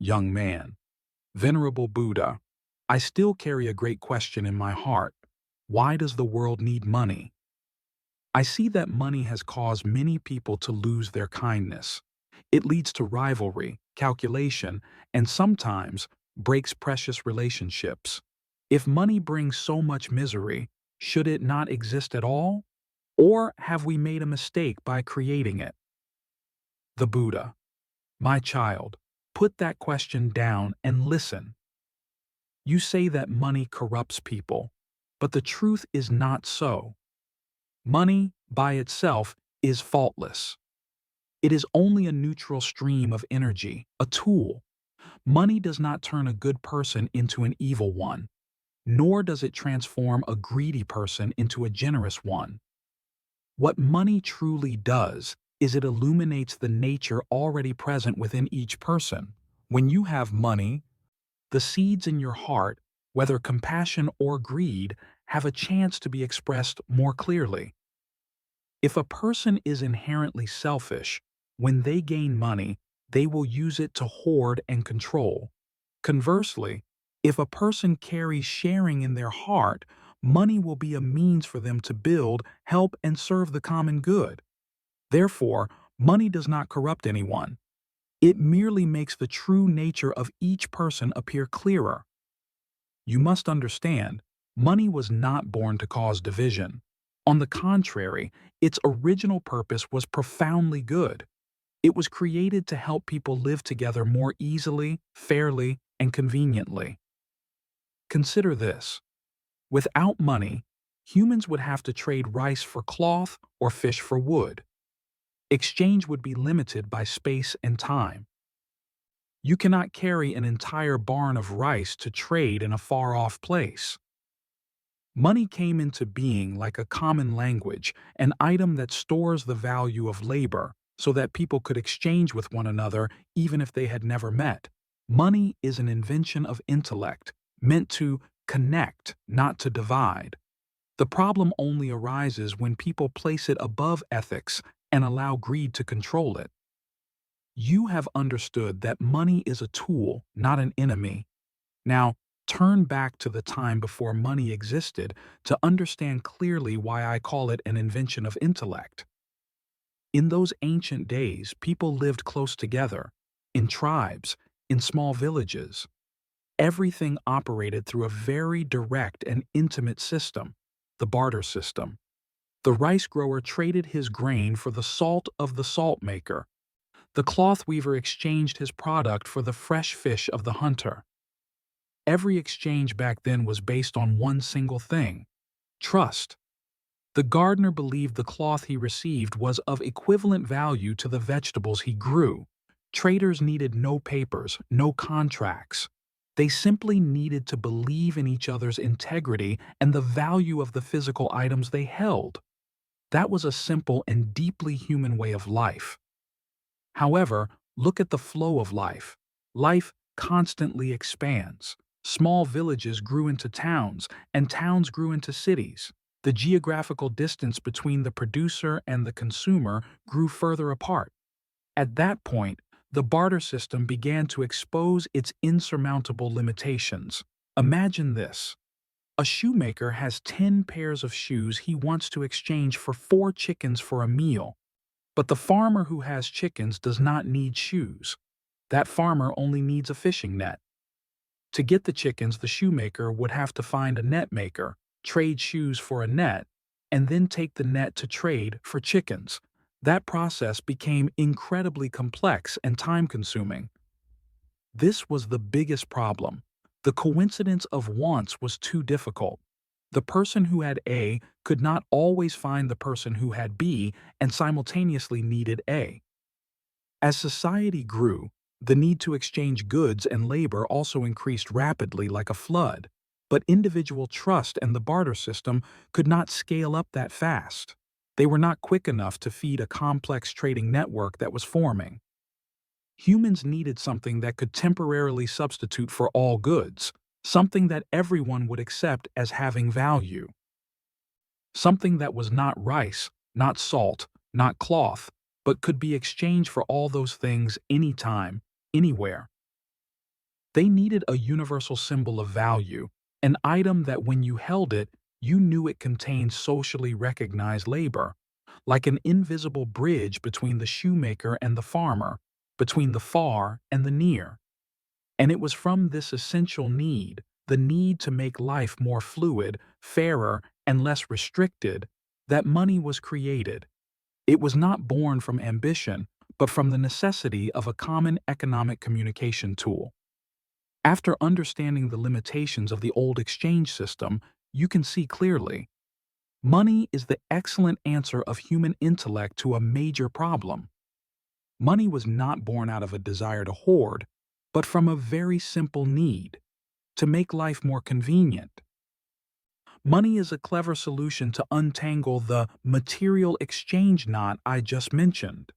Young man, Venerable Buddha, I still carry a great question in my heart. Why does the world need money? I see that money has caused many people to lose their kindness. It leads to rivalry, calculation, and sometimes breaks precious relationships. If money brings so much misery, should it not exist at all? Or have we made a mistake by creating it? The Buddha, my child, put that question down and listen. You say that money corrupts people, but the truth is not so. Money, by itself, is faultless. It is only a neutral stream of energy, a tool. Money does not turn a good person into an evil one, nor does it transform a greedy person into a generous one. What money truly does is it illuminates the nature already present within each person. When you have money, the seeds in your heart, whether compassion or greed, have a chance to be expressed more clearly. If a person is inherently selfish, when they gain money, they will use it to hoard and control. Conversely, if a person carries sharing in their heart, money will be a means for them to build, help, and serve the common good. Therefore, money does not corrupt anyone. It merely makes the true nature of each person appear clearer. You must understand, money was not born to cause division. On the contrary, its original purpose was profoundly good. It was created to help people live together more easily, fairly, and conveniently. Consider this. Without money, humans would have to trade rice for cloth or fish for wood. Exchange would be limited by space and time. You cannot carry an entire barn of rice to trade in a far-off place. Money came into being like a common language, an item that stores the value of labor so that people could exchange with one another even if they had never met. Money is an invention of intellect, meant to connect, not to divide. The problem only arises when people place it above ethics and allow greed to control it. You have understood that money is a tool, not an enemy. Now, turn back to the time before money existed to understand clearly why I call it an invention of intellect. In those ancient days, people lived close together, in tribes, in small villages. Everything operated through a very direct and intimate system, the barter system. The rice grower traded his grain for the salt of the salt maker. The cloth weaver exchanged his product for the fresh fish of the hunter. Every exchange back then was based on one single thing: trust. The gardener believed the cloth he received was of equivalent value to the vegetables he grew. Traders needed no papers, no contracts. They simply needed to believe in each other's integrity and the value of the physical items they held. That was a simple and deeply human way of life. However, look at the flow of life. Life constantly expands. Small villages grew into towns, and towns grew into cities. The geographical distance between the producer and the consumer grew further apart. At that point, the barter system began to expose its insurmountable limitations. Imagine this. A shoemaker has 10 pairs of shoes he wants to exchange for 4 chickens for a meal. But the farmer who has chickens does not need shoes. That farmer only needs a fishing net. To get the chickens, the shoemaker would have to find a net maker, trade shoes for a net, and then take the net to trade for chickens. That process became incredibly complex and time-consuming. This was the biggest problem. The coincidence of wants was too difficult. The person who had A could not always find the person who had B and simultaneously needed A. As society grew, the need to exchange goods and labor also increased rapidly like a flood, but individual trust and the barter system could not scale up that fast. They were not quick enough to feed a complex trading network that was forming. Humans needed something that could temporarily substitute for all goods, something that everyone would accept as having value. Something that was not rice, not salt, not cloth, but could be exchanged for all those things anytime, anywhere. They needed a universal symbol of value, an item that when you held it, you knew it contained socially recognized labor, like an invisible bridge between the shoemaker and the farmer, between the far and the near. And it was from this essential need, the need to make life more fluid, fairer, and less restricted, that money was created. It was not born from ambition, but from the necessity of a common economic communication tool. After understanding the limitations of the old exchange system, you can see clearly. Money is the excellent answer of human intellect to a major problem. Money was not born out of a desire to hoard, but from a very simple need, to make life more convenient. Money is a clever solution to untangle the material exchange knot I just mentioned.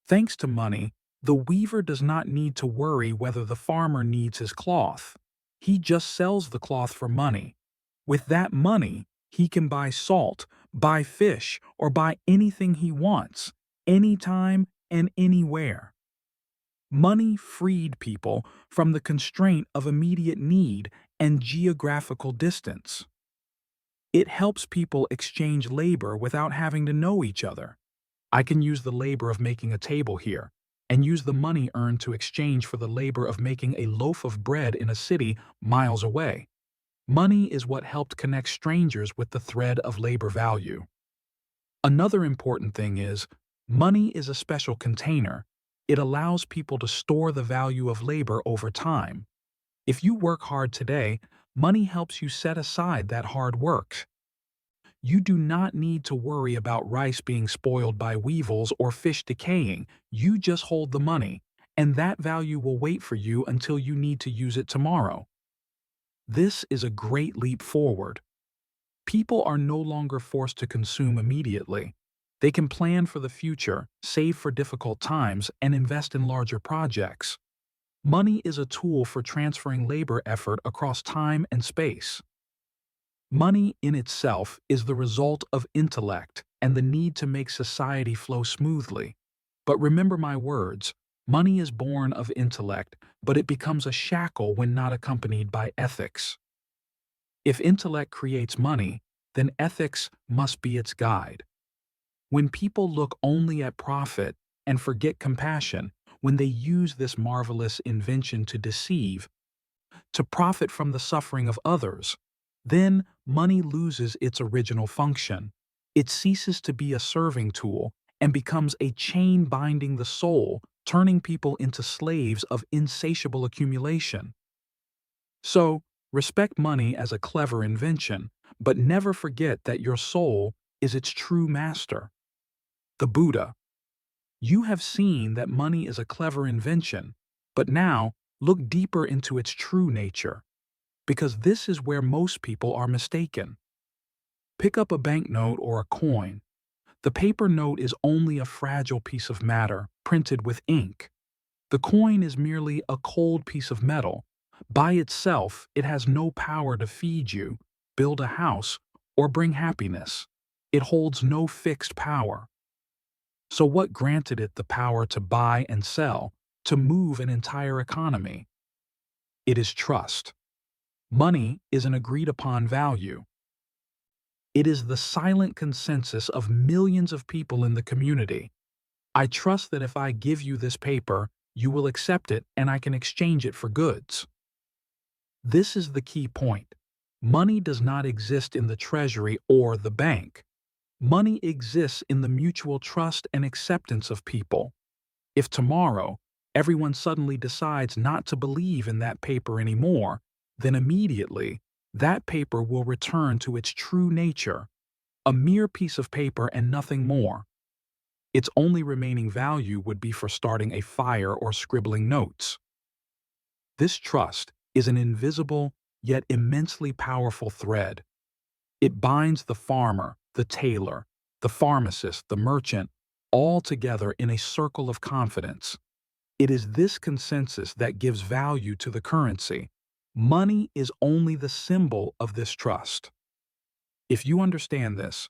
Thanks to money, the weaver does not need to worry whether the farmer needs his cloth. He just sells the cloth for money. With that money, he can buy salt, buy fish, or buy anything he wants, anytime and anywhere. Money freed people from the constraint of immediate need and geographical distance. It helps people exchange labor without having to know each other. I can use the labor of making a table here, and use the money earned to exchange for the labor of making a loaf of bread in a city miles away. Money is what helped connect strangers with the thread of labor value. Another important thing is, money is a special container. It allows people to store the value of labor over time. If you work hard today, money helps you set aside that hard work. You do not need to worry about rice being spoiled by weevils or fish decaying. You just hold the money, and that value will wait for you until you need to use it tomorrow. This is a great leap forward. People are no longer forced to consume immediately. They can plan for the future, save for difficult times, and invest in larger projects. Money is a tool for transferring labor effort across time and space. Money in itself is the result of intellect and the need to make society flow smoothly. But remember my words, money is born of intellect, but it becomes a shackle when not accompanied by ethics. If intellect creates money, then ethics must be its guide. When people look only at profit and forget compassion, when they use this marvelous invention to deceive, to profit from the suffering of others, then money loses its original function. It ceases to be a serving tool and becomes a chain binding the soul, turning people into slaves of insatiable accumulation. So, respect money as a clever invention, but never forget that your soul is its true master. The Buddha. You have seen that money is a clever invention, but now look deeper into its true nature, because this is where most people are mistaken. Pick up a banknote or a coin. The paper note is only a fragile piece of matter printed with ink. The coin is merely a cold piece of metal. By itself, it has no power to feed you, build a house, or bring happiness. It holds no fixed power. So what granted it the power to buy and sell, to move an entire economy? It is trust. Money is an agreed-upon value. It is the silent consensus of millions of people in the community. I trust that if I give you this paper, you will accept it and I can exchange it for goods. This is the key point. Money does not exist in the treasury or the bank. Money exists in the mutual trust and acceptance of people. If tomorrow, everyone suddenly decides not to believe in that paper anymore, then immediately, that paper will return to its true nature, a mere piece of paper and nothing more. Its only remaining value would be for starting a fire or scribbling notes. This trust is an invisible, yet immensely powerful thread. It binds the farmer, the tailor, the pharmacist, the merchant, all together in a circle of confidence. It is this consensus that gives value to the currency. Money is only the symbol of this trust. If you understand this,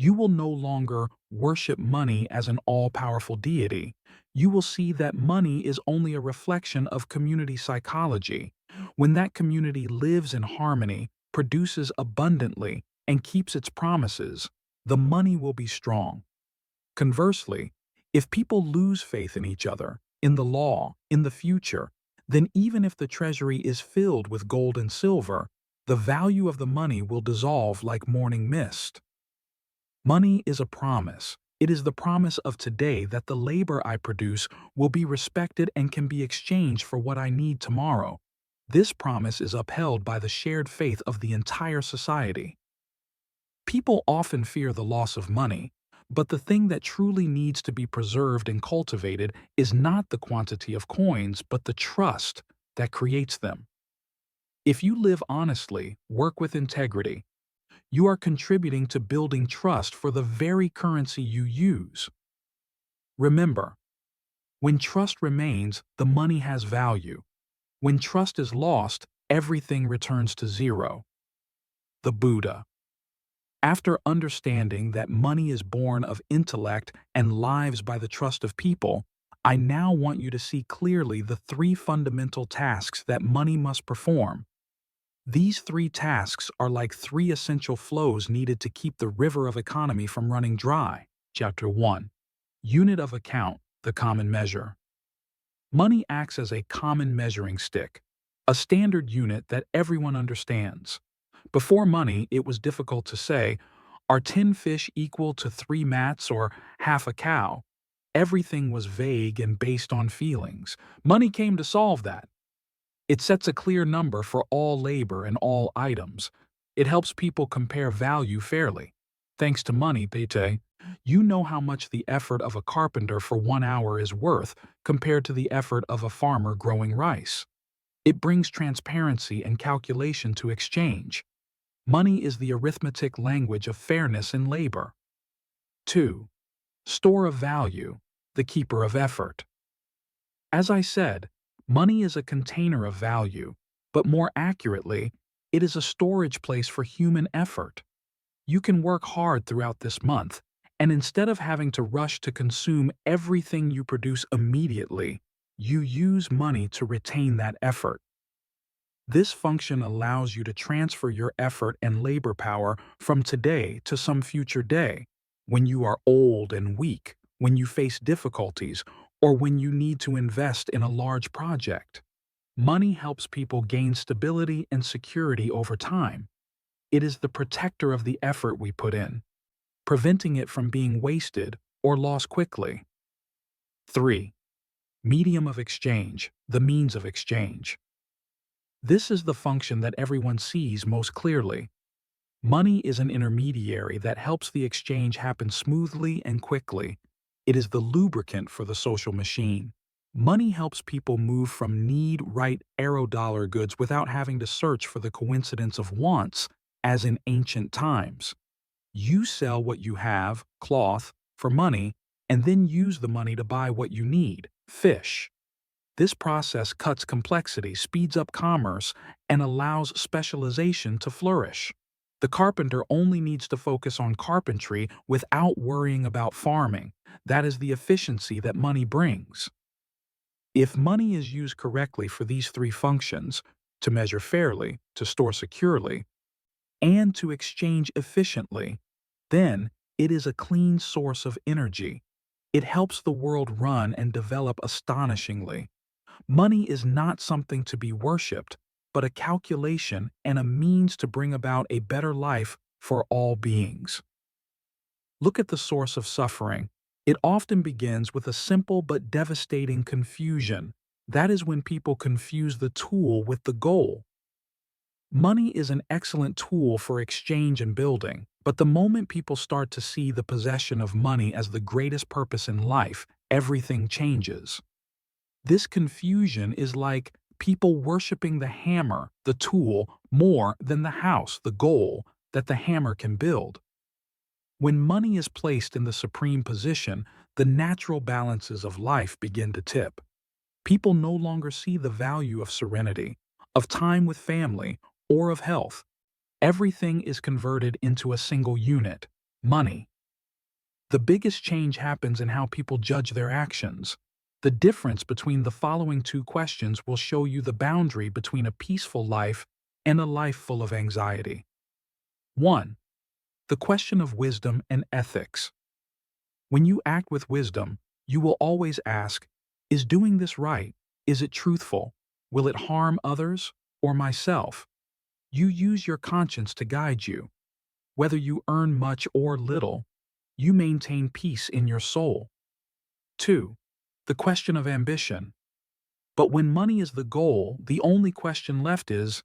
You will no longer worship money as an all-powerful deity. You will see that money is only a reflection of community psychology. When that community lives in harmony, produces abundantly, and keeps its promises, the money will be strong. Conversely, if people lose faith in each other, in the law, in the future, then even if the treasury is filled with gold and silver, the value of the money will dissolve like morning mist. Money is a promise. It is the promise of today that the labor I produce will be respected and can be exchanged for what I need tomorrow. This promise is upheld by the shared faith of the entire society. People often fear the loss of money, but the thing that truly needs to be preserved and cultivated is not the quantity of coins, but the trust that creates them. If you live honestly, work with integrity, you are contributing to building trust for the very currency you use. Remember, when trust remains, the money has value. When trust is lost, everything returns to zero. The Buddha. After understanding that money is born of intellect and lives by the trust of people, I now want you to see clearly the three fundamental tasks that money must perform. These three tasks are like three essential flows needed to keep the river of economy from running dry. Chapter 1. Unit of account, the common measure. Money acts as a common measuring stick, a standard unit that everyone understands. Before money, it was difficult to say, are 10 fish equal to 3 mats or half a cow? Everything was vague and based on feelings. Money came to solve that. It sets a clear number for all labor and all items. It helps people compare value fairly. Thanks to money, Pete, you know how much the effort of a carpenter for 1 hour is worth compared to the effort of a farmer growing rice. It brings transparency and calculation to exchange. Money is the arithmetic language of fairness in labor. 2. Store of value, the keeper of effort. As I said, money is a container of value, but more accurately, it is a storage place for human effort. You can work hard throughout this month, and instead of having to rush to consume everything you produce immediately, you use money to retain that effort. This function allows you to transfer your effort and labor power from today to some future day, when you are old and weak, when you face difficulties, or when you need to invest in a large project. Money helps people gain stability and security over time. It is the protector of the effort we put in, preventing it from being wasted or lost quickly. 3. Medium of exchange, the means of exchange. This is the function that everyone sees most clearly. Money is an intermediary that helps the exchange happen smoothly and quickly. It is the lubricant for the social machine. Money helps people move from need-right dollar goods without having to search for the coincidence of wants, as in ancient times. You sell what you have, cloth, for money, and then use the money to buy what you need, fish. This process cuts complexity, speeds up commerce, and allows specialization to flourish. The carpenter only needs to focus on carpentry without worrying about farming. That is the efficiency that money brings. If money is used correctly for these three functions, to measure fairly, to store securely, and to exchange efficiently, then it is a clean source of energy. It helps the world run and develop astonishingly. Money is not something to be worshipped, but a calculation and a means to bring about a better life for all beings. Look at the source of suffering. It often begins with a simple but devastating confusion. That is when people confuse the tool with the goal. Money is an excellent tool for exchange and building, but the moment people start to see the possession of money as the greatest purpose in life, everything changes. This confusion is like people worshiping the hammer, the tool, more than the house, the goal, that the hammer can build. When money is placed in the supreme position, the natural balances of life begin to tip. People no longer see the value of serenity, of time with family, or of health. Everything is converted into a single unit, money. The biggest change happens in how people judge their actions. The difference between the following two questions will show you the boundary between a peaceful life and a life full of anxiety. 1. The question of wisdom and ethics. When you act with wisdom, you will always ask, is doing this right? Is it truthful? Will it harm others or myself? You use your conscience to guide you. Whether you earn much or little, you maintain peace in your soul. 2. The question of ambition. But when money is the goal, the only question left is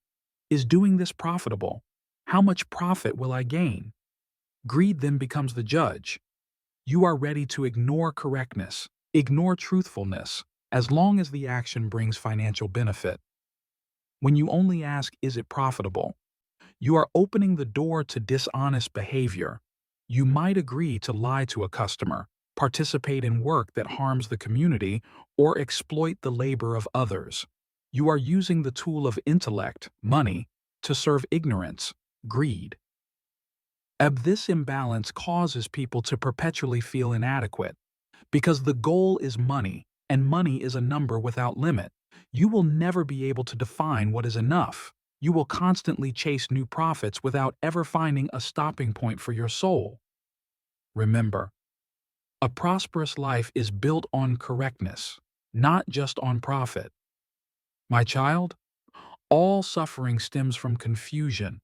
doing this profitable? How much profit will I gain? Greed then becomes the judge. You are ready to ignore correctness, ignore truthfulness, as long as the action brings financial benefit. When you only ask, is it profitable? You are opening the door to dishonest behavior. You might agree to lie to a customer, participate in work that harms the community, or exploit the labor of others. You are using the tool of intellect, money, to serve ignorance, greed. This imbalance causes people to perpetually feel inadequate. Because the goal is money, and money is a number without limit, you will never be able to define what is enough. You will constantly chase new profits without ever finding a stopping point for your soul. Remember, a prosperous life is built on correctness, not just on profit. My child, all suffering stems from confusion,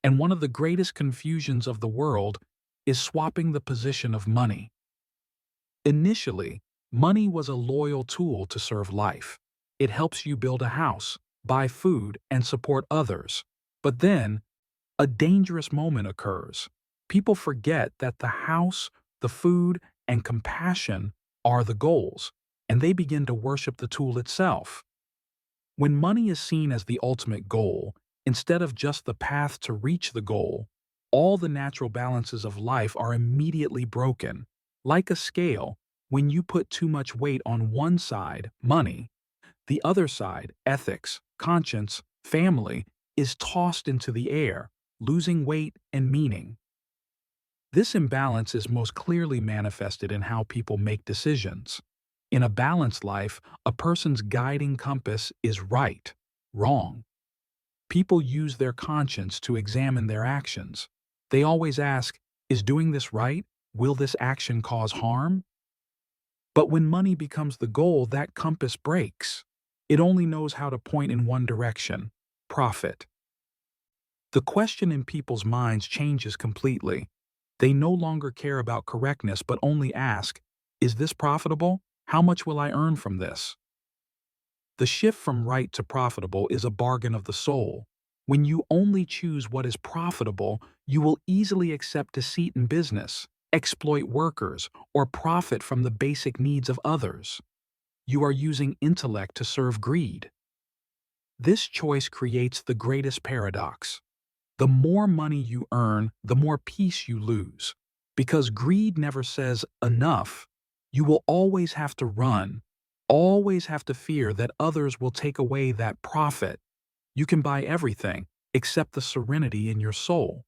and one of the greatest confusions of the world is swapping the position of money. Initially, money was a loyal tool to serve life. It helps you build a house, buy food, and support others. But then, a dangerous moment occurs. People forget that the house, the food, and compassion are the goals, and they begin to worship the tool itself. When money is seen as the ultimate goal, instead of just the path to reach the goal, all the natural balances of life are immediately broken. Like a scale, when you put too much weight on one side, money, the other side, ethics, conscience, family, is tossed into the air, losing weight and meaning. This imbalance is most clearly manifested in how people make decisions. In a balanced life, a person's guiding compass is right, wrong. People use their conscience to examine their actions. They always ask, is doing this right? Will this action cause harm? But when money becomes the goal, that compass breaks. It only knows how to point in one direction: profit. The question in people's minds changes completely. They no longer care about correctness but only ask, is this profitable? How much will I earn from this? The shift from right to profitable is a bargain of the soul. When you only choose what is profitable, you will easily accept deceit in business, exploit workers, or profit from the basic needs of others. You are using intellect to serve greed. This choice creates the greatest paradox. The more money you earn, the more peace you lose. Because greed never says enough, you will always have to run, always have to fear that others will take away that profit. You can buy everything except the serenity in your soul.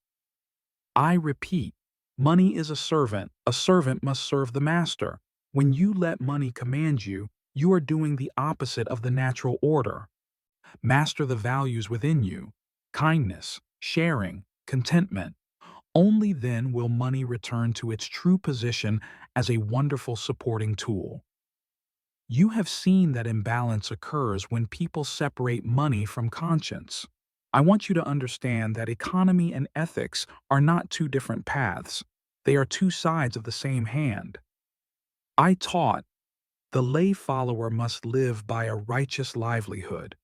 I repeat, money is a servant must serve the master. When you let money command you, you are doing the opposite of the natural order. Master the values within you: kindness, sharing, contentment. Only then will money return to its true position as a wonderful supporting tool. You have seen that imbalance occurs when people separate money from conscience. I want you to understand that economy and ethics are not two different paths. They are two sides of the same hand. I taught, the lay follower must live by a righteous livelihood.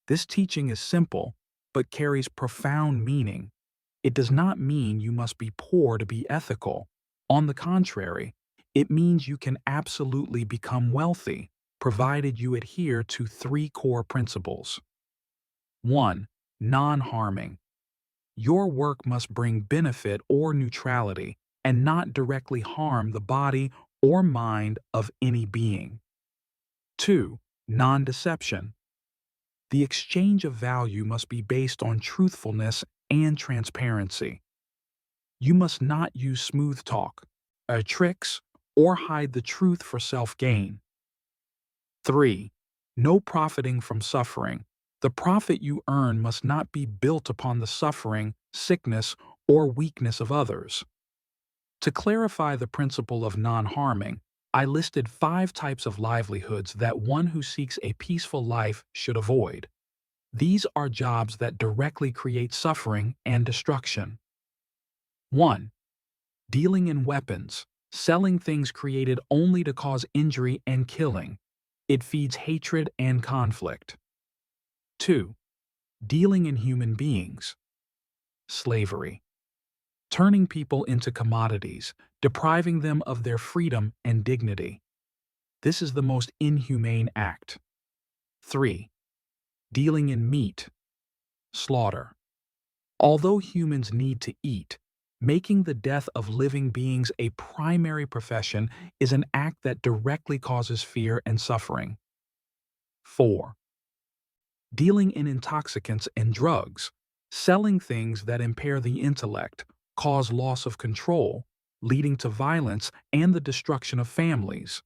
This teaching is simple, but carries profound meaning. It does not mean you must be poor to be ethical. On the contrary, it means you can absolutely become wealthy, provided you adhere to three core principles. 1. Non-harming. Your work must bring benefit or neutrality and not directly harm the body or mind of any being. 2. Non-deception. The exchange of value must be based on truthfulness and transparency. You must not use smooth talk, tricks, or hide the truth for self-gain. 3. No profiting from suffering. The profit you earn must not be built upon the suffering, sickness, or weakness of others. To clarify the principle of non-harming, I listed 5 types of livelihoods that one who seeks a peaceful life should avoid. These are jobs that directly create suffering and destruction. 1. Dealing in weapons, selling things created only to cause injury and killing. It feeds hatred and conflict. 2. Dealing in human beings, slavery, turning people into commodities, depriving them of their freedom and dignity. This is the most inhumane act. 3. Dealing in meat, slaughter. Although humans need to eat, making the death of living beings a primary profession is an act that directly causes fear and suffering. 4. Dealing in intoxicants and drugs, selling things that impair the intellect, cause loss of control, leading to violence and the destruction of families.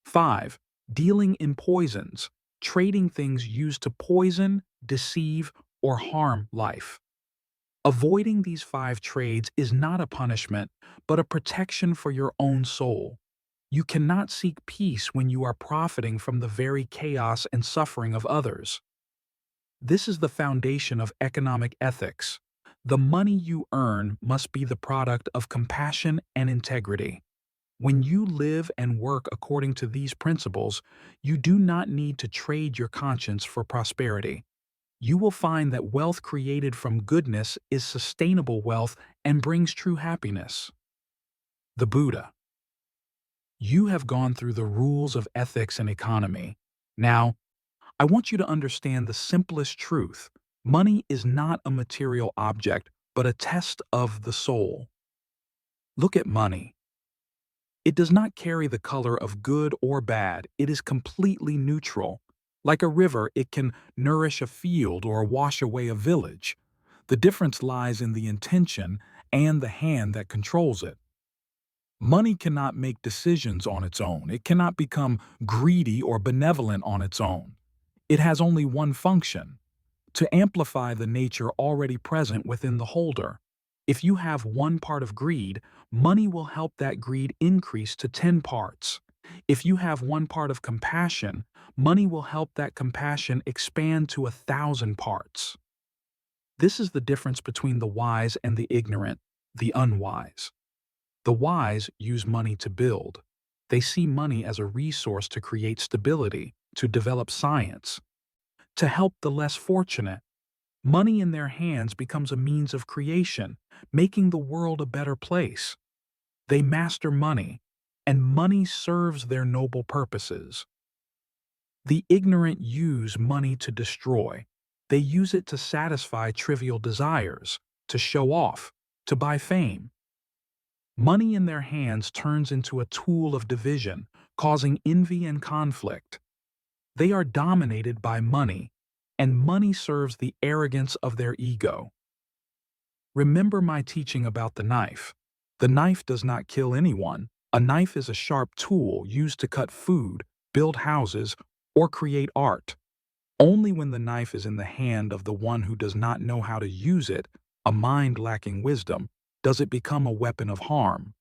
5. Dealing in poisons, trading things used to poison, deceive, or harm life. Avoiding these 5 trades is not a punishment, but a protection for your own soul. You cannot seek peace when you are profiting from the very chaos and suffering of others. This is the foundation of economic ethics. The money you earn must be the product of compassion and integrity. When you live and work according to these principles, you do not need to trade your conscience for prosperity. You will find that wealth created from goodness is sustainable wealth and brings true happiness. The Buddha. You have gone through the rules of ethics and economy. Now, I want you to understand the simplest truth. Money is not a material object, but a test of the soul. Look at money. It does not carry the color of good or bad. It is completely neutral. Like a river, it can nourish a field or wash away a village. The difference lies in the intention and the hand that controls it. Money cannot make decisions on its own. It cannot become greedy or benevolent on its own. It has only one function: to amplify the nature already present within the holder. If you have 1 part of greed, money will help that greed increase to 10 parts. If you have 1 part of compassion, money will help that compassion expand to 1,000 parts. This is the difference between the wise and the ignorant, the unwise. The wise use money to build. They see money as a resource to create stability, to develop science, to help the less fortunate. Money in their hands becomes a means of creation, making the world a better place. They master money, and money serves their noble purposes. The ignorant use money to destroy. They use it to satisfy trivial desires, to show off, to buy fame. Money in their hands turns into a tool of division, causing envy and conflict. They are dominated by money, and money serves the arrogance of their ego. Remember my teaching about the knife. The knife does not kill anyone. A knife is a sharp tool used to cut food, build houses, or create art. Only when the knife is in the hand of the one who does not know how to use it, a mind lacking wisdom, does it become a weapon of harm.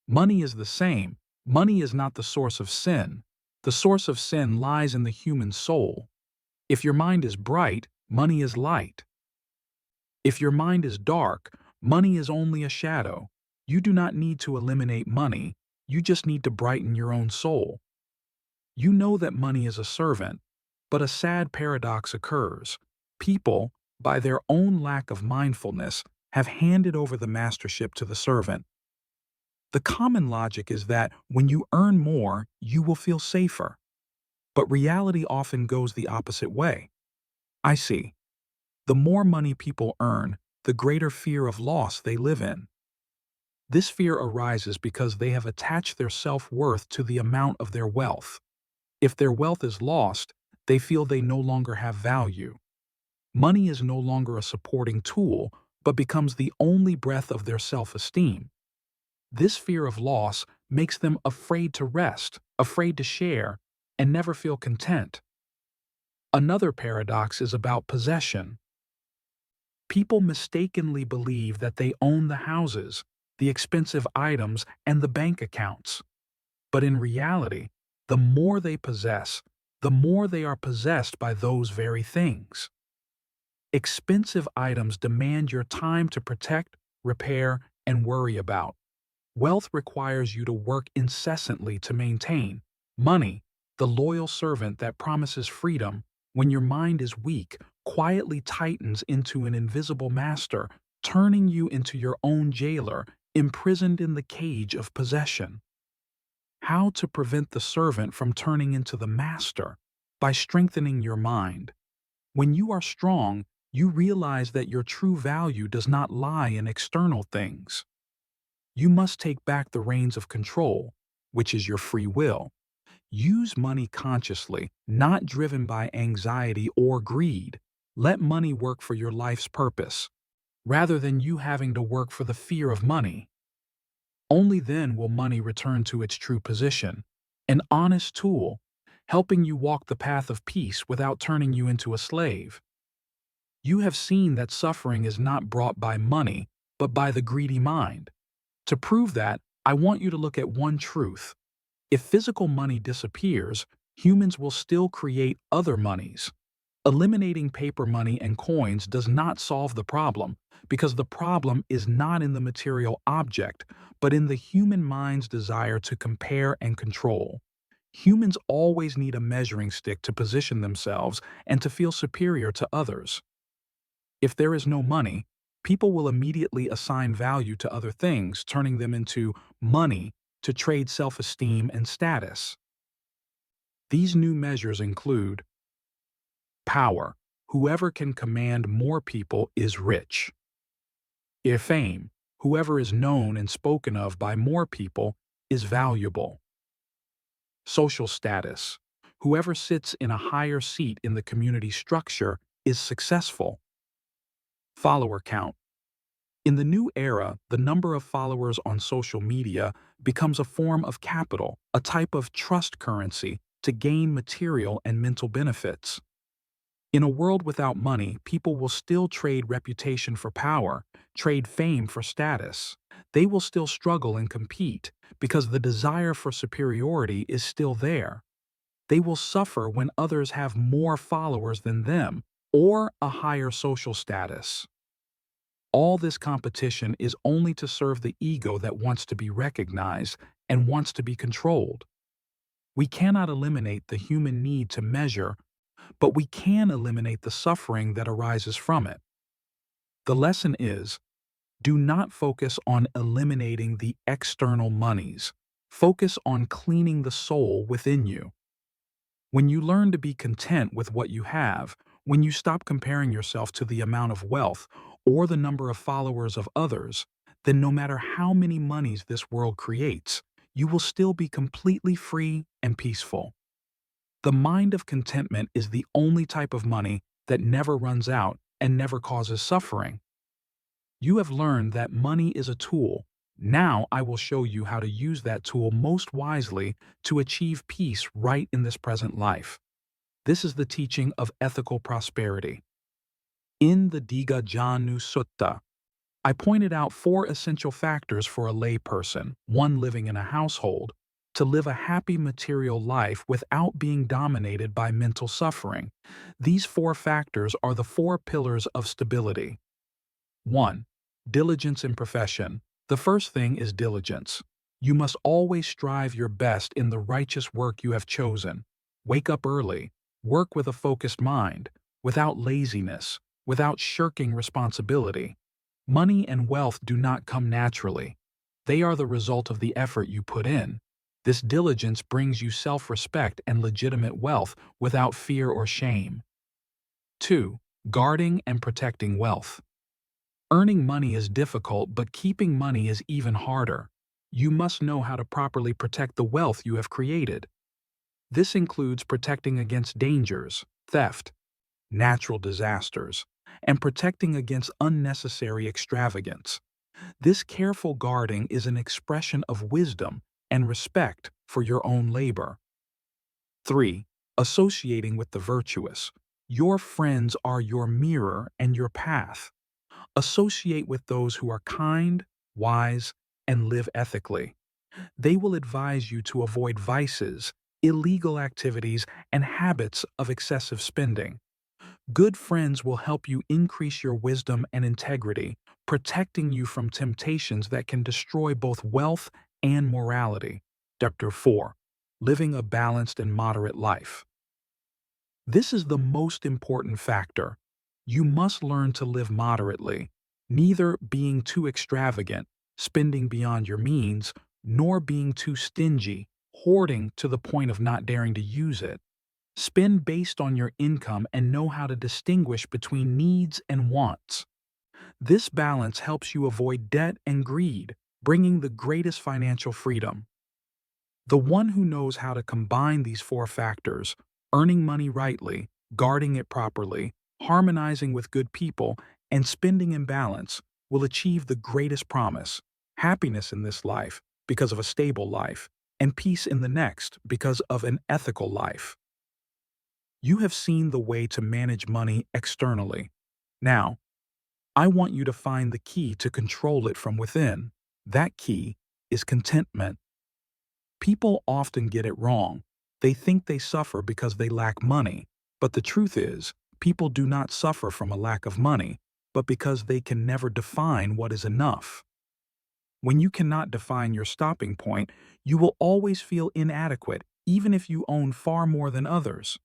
Money is the same. Money is not the source of sin. The source of sin lies in the human soul. If your mind is bright, money is light. If your mind is dark, money is only a shadow. You do not need to eliminate money. You just need to brighten your own soul. You know that money is a servant, but a sad paradox occurs. People, by their own lack of mindfulness, have handed over the mastership to the servant. The common logic is that when you earn more, you will feel safer. But reality often goes the opposite way. I see. The more money people earn, the greater fear of loss they live in. This fear arises because they have attached their self-worth to the amount of their wealth. If their wealth is lost, they feel they no longer have value. Money is no longer a supporting tool, but becomes the only breath of their self-esteem. This fear of loss makes them afraid to rest, afraid to share, and never feel content. Another paradox is about possession. People mistakenly believe that they own the houses, the expensive items, and the bank accounts. But in reality, the more they possess, the more they are possessed by those very things. Expensive items demand your time to protect, repair, and worry about. Wealth requires you to work incessantly to maintain. Money, the loyal servant that promises freedom, when your mind is weak, quietly tightens into an invisible master, turning you into your own jailer, imprisoned in the cage of possession. How to prevent the servant from turning into the master? By strengthening your mind. When you are strong, you realize that your true value does not lie in external things. You must take back the reins of control, which is your free will. Use money consciously, not driven by anxiety or greed. Let money work for your life's purpose, rather than you having to work for the fear of money. Only then will money return to its true position, an honest tool, helping you walk the path of peace without turning you into a slave. You have seen that suffering is not brought by money, but by the greedy mind. To prove that, I want you to look at one truth. If physical money disappears, humans will still create other monies. Eliminating paper money and coins does not solve the problem, because the problem is not in the material object, but in the human mind's desire to compare and control. Humans always need a measuring stick to position themselves and to feel superior to others. If there is no money, people will immediately assign value to other things, turning them into money to trade self-esteem and status. These new measures include power. Whoever can command more people is rich. Fame. Whoever is known and spoken of by more people is valuable. Social status. Whoever sits in a higher seat in the community structure is successful. Follower count. In the new era, the number of followers on social media becomes a form of capital, a type of trust currency to gain material and mental benefits. In a world without money, people will still trade reputation for power, trade fame for status. They will still struggle and compete because the desire for superiority is still there. They will suffer when others have more followers than them or a higher social status. All this competition is only to serve the ego that wants to be recognized and wants to be controlled. We cannot eliminate the human need to measure, but we can eliminate the suffering that arises from it. The lesson is, do not focus on eliminating the external monies. Focus on cleaning the soul within you. When you learn to be content with what you have, when you stop comparing yourself to the amount of wealth or the number of followers of others, then no matter how many monies this world creates, you will still be completely free and peaceful. The mind of contentment is the only type of money that never runs out and never causes suffering. You have learned that money is a tool. Now I will show you how to use that tool most wisely to achieve peace right in this present life. This is the teaching of ethical prosperity. In the Dīghajānu Sutta, I pointed out 4 essential factors for a layperson, one living in a household, to live a happy material life without being dominated by mental suffering. These 4 factors are the 4 pillars of stability. 1. Diligence in profession. The first thing is diligence. You must always strive your best in the righteous work you have chosen. Wake up early. Work with a focused mind, without laziness, without shirking responsibility. Money and wealth do not come naturally. They are the result of the effort you put in. This diligence brings you self-respect and legitimate wealth without fear or shame. 2. Guarding and protecting wealth. Earning money is difficult, but keeping money is even harder. You must know how to properly protect the wealth you have created. This includes protecting against dangers, theft, natural disasters, and protecting against unnecessary extravagance. This careful guarding is an expression of wisdom and respect for your own labor. 3. Associating with the virtuous. Your friends are your mirror and your path. Associate with those who are kind, wise, and live ethically. They will advise you to avoid vices, illegal activities, and habits of excessive spending. Good friends will help you increase your wisdom and integrity, protecting you from temptations that can destroy both wealth and morality. Chapter 4. Living a balanced and moderate life. This is the most important factor. You must learn to live moderately, neither being too extravagant, spending beyond your means, nor being too stingy, hoarding to the point of not daring to use it. Spend based on your income and know how to distinguish between needs and wants. This balance helps you avoid debt and greed, bringing the greatest financial freedom. The one who knows how to combine these four factors, earning money rightly, guarding it properly, harmonizing with good people, and spending in balance, will achieve the greatest promise: happiness in this life because of a stable life, and peace in the next because of an ethical life. You have seen the way to manage money externally. Now, I want you to find the key to control it from within. That key is contentment. People often get it wrong. They think they suffer because they lack money, but the truth is, people do not suffer from a lack of money, but because they can never define what is enough. When you cannot define your stopping point, you will always feel inadequate, even if you own far more than others.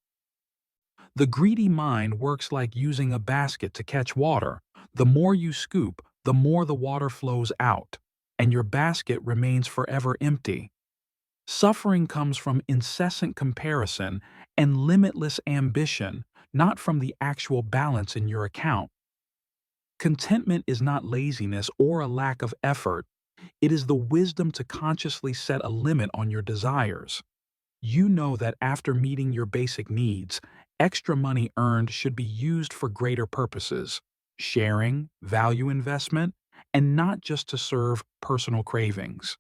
The greedy mind works like using a basket to catch water. The more you scoop, the more the water flows out, and your basket remains forever empty. Suffering comes from incessant comparison and limitless ambition, not from the actual balance in your account. Contentment is not laziness or a lack of effort. It is the wisdom to consciously set a limit on your desires. You know that after meeting your basic needs, extra money earned should be used for greater purposes: sharing, value investment, and not just to serve personal cravings.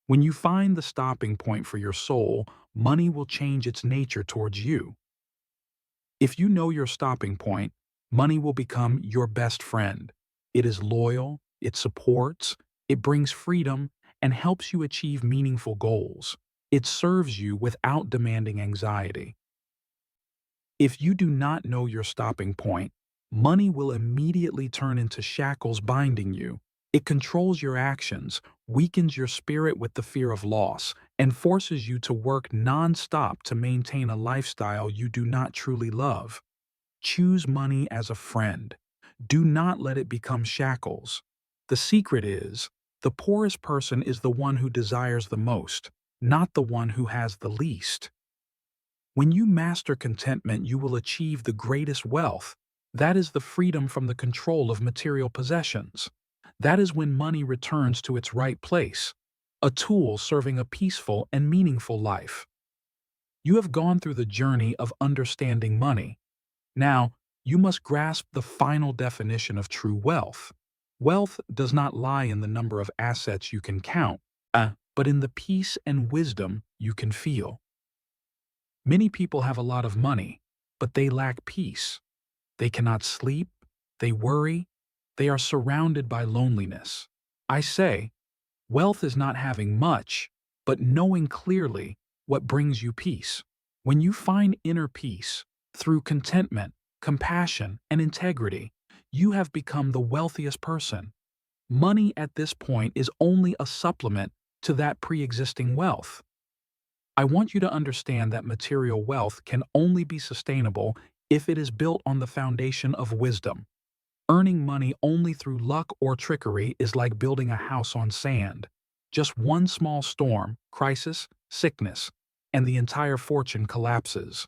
When you find the stopping point for your soul, money will change its nature towards you. If you know your stopping point, money will become your best friend. It is loyal, it supports, it brings freedom, and helps you achieve meaningful goals. It serves you without demanding anxiety. If you do not know your stopping point, money will immediately turn into shackles binding you. It controls your actions, weakens your spirit with the fear of loss, and forces you to work non-stop to maintain a lifestyle you do not truly love. Choose money as a friend. Do not let it become shackles. The secret is, the poorest person is the one who desires the most, not the one who has the least. When you master contentment, you will achieve the greatest wealth. That is the freedom from the control of material possessions. That is when money returns to its right place, a tool serving a peaceful and meaningful life. You have gone through the journey of understanding money. Now, you must grasp the final definition of true wealth. Wealth does not lie in the number of assets you can count, but in the peace and wisdom you can feel. Many people have a lot of money, but they lack peace. They cannot sleep, they worry, they are surrounded by loneliness. I say, wealth is not having much, but knowing clearly what brings you peace. When you find inner peace through contentment, compassion, and integrity, you have become the wealthiest person. Money at this point is only a supplement to that pre-existing wealth. I want you to understand that material wealth can only be sustainable if it is built on the foundation of wisdom. Earning money only through luck or trickery is like building a house on sand. Just one small storm, crisis, sickness, and the entire fortune collapses.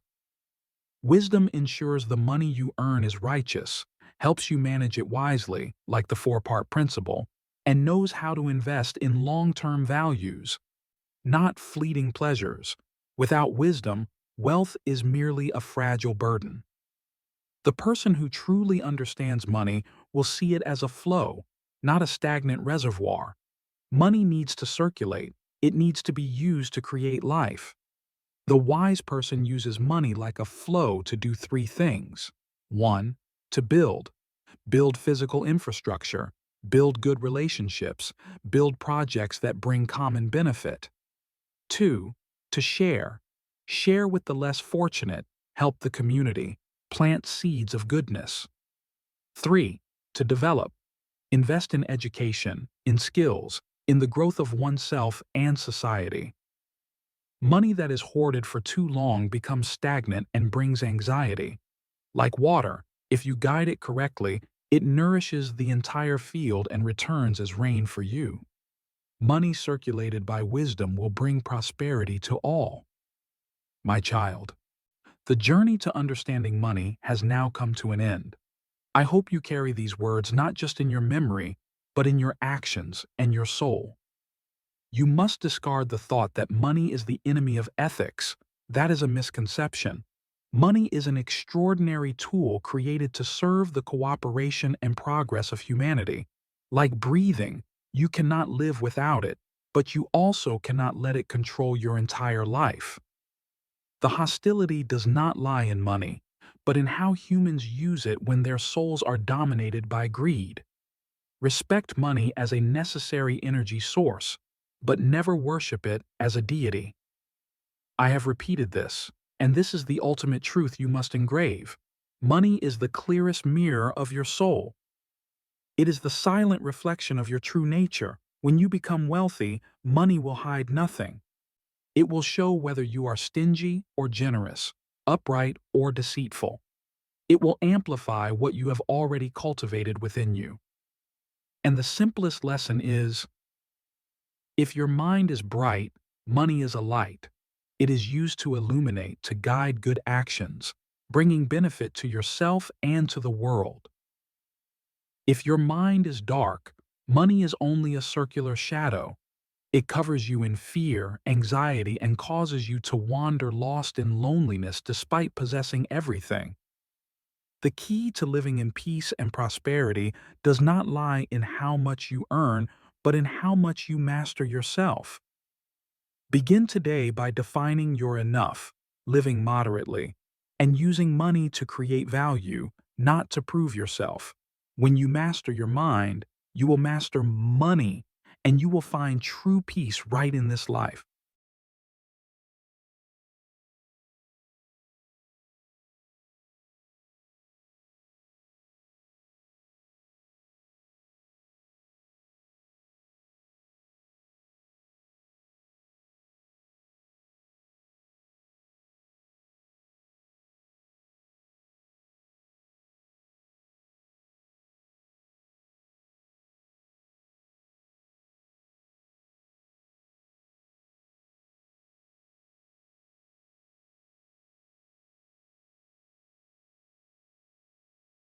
Wisdom ensures the money you earn is righteous, helps you manage it wisely, like the four-part principle, and knows how to invest in long-term values, not fleeting pleasures. Without wisdom, wealth is merely a fragile burden. The person who truly understands money will see it as a flow, not a stagnant reservoir. Money needs to circulate. It needs to be used to create life. The wise person uses money like a flow to do three things. 1. To build. Build physical infrastructure. Build good relationships. Build projects that bring common benefit. 2. To share. Share with the less fortunate. Help the community. Plant seeds of goodness. 3. To develop. Invest in education, in skills, in the growth of oneself and society. Money that is hoarded for too long becomes stagnant and brings anxiety. Like water, if you guide it correctly, it nourishes the entire field and returns as rain for you. Money circulated by wisdom will bring prosperity to all. My child, the journey to understanding money has now come to an end. I hope you carry these words not just in your memory, but in your actions and your soul. You must discard the thought that money is the enemy of ethics. That is a misconception. Money is an extraordinary tool created to serve the cooperation and progress of humanity. Like breathing, you cannot live without it, but you also cannot let it control your entire life. The hostility does not lie in money, but in how humans use it when their souls are dominated by greed. Respect money as a necessary energy source, but never worship it as a deity. I have repeated this, and this is the ultimate truth you must engrave. Money is the clearest mirror of your soul. It is the silent reflection of your true nature. When you become wealthy, money will hide nothing. It will show whether you are stingy or generous, upright or deceitful. It will amplify what you have already cultivated within you. And the simplest lesson is, if your mind is bright, money is a light. It is used to illuminate, to guide good actions, bringing benefit to yourself and to the world. If your mind is dark, money is only a circular shadow. It covers you in fear, anxiety, and causes you to wander lost in loneliness despite possessing everything. The key to living in peace and prosperity does not lie in how much you earn, but in how much you master yourself. Begin today by defining your enough, living moderately, and using money to create value, not to prove yourself. When you master your mind, you will master money, and you will find true peace right in this life.